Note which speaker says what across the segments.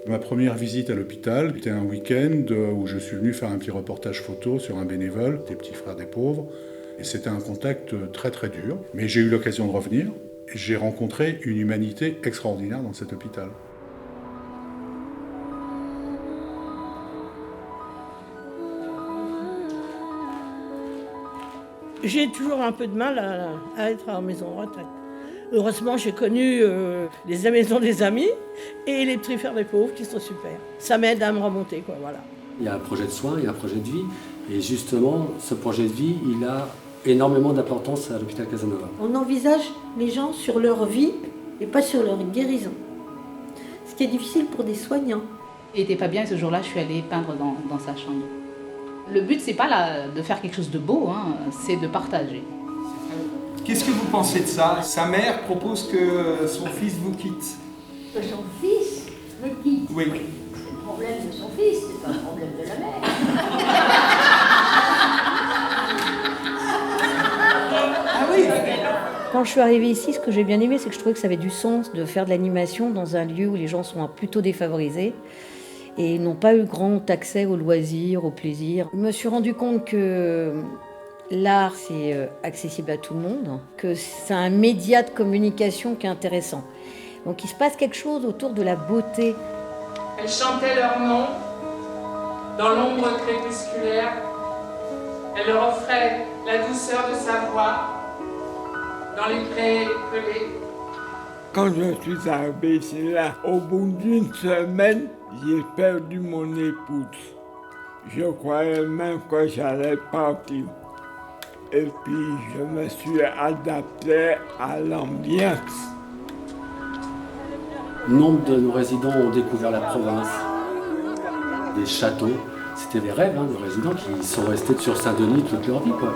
Speaker 1: Ma première visite à l'hôpital, c'était un week-end où je suis venu faire un petit reportage photo sur un bénévole, des petits frères des pauvres. Et c'était un contact très très dur. Mais j'ai eu l'occasion de revenir et j'ai rencontré une humanité extraordinaire dans cet hôpital.
Speaker 2: J'ai toujours un peu de mal à être en maison de retraite. Heureusement, j'ai connu les maisons des amis et les petits frères des pauvres qui sont super. Ça m'aide à me remonter, quoi, voilà.
Speaker 3: Il y a un projet de soins, il y a un projet de vie. Et justement, ce projet de vie, il a énormément d'importance à l'hôpital Casanova.
Speaker 4: On envisage les gens sur leur vie et pas sur leur guérison. Ce qui est difficile pour des soignants.
Speaker 5: Il n'était pas bien et ce jour-là, je suis allée peindre dans sa chambre. Le but, c'est pas de faire quelque chose de beau, c'est de partager.
Speaker 6: Qu'est-ce que vous pensez de ça? Sa mère propose que son fils vous quitte.
Speaker 7: Que son fils me quitte?
Speaker 6: Oui.
Speaker 7: C'est le problème de son fils, c'est pas le problème de la mère.
Speaker 6: Ah oui.
Speaker 8: Quand je suis arrivée ici, ce que j'ai bien aimé, c'est que je trouvais que ça avait du sens de faire de l'animation dans un lieu où les gens sont plutôt défavorisés et n'ont pas eu grand accès aux loisirs, au plaisir. Je me suis rendu compte que l'art, c'est accessible à tout le monde, que c'est un média de communication qui est intéressant. Donc il se passe quelque chose autour de la beauté.
Speaker 9: Elle chantait leur nom dans l'ombre crépusculaire. Elle leur offrait la douceur de sa voix dans les prés pelés.
Speaker 10: Quand je suis arrivé ici, là, au bout d'une semaine, j'ai perdu mon épouse. Je croyais même que j'allais partir. Et puis, je me suis adapté à l'ambiance.
Speaker 3: Nombre de nos résidents ont découvert la province, des châteaux. C'était des rêves de résidents qui sont restés sur Saint-Denis toute leur vie, quoi.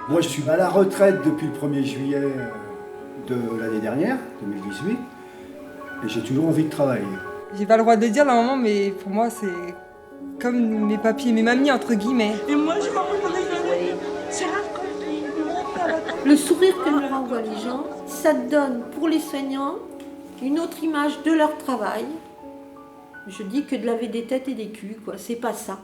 Speaker 11: Moi, je suis à la retraite depuis le 1er juillet de l'année dernière, 2018, et j'ai toujours envie de travailler.
Speaker 12: J'ai pas le droit de le dire normalement, mais pour moi, c'est comme mes papiers, mes mamies, entre guillemets.
Speaker 2: Et moi, je m'en
Speaker 4: Le sourire que nous renvoient les gens, ça donne pour les soignants une autre image de leur travail. Je dis que de laver des têtes et des culs, quoi, c'est pas ça.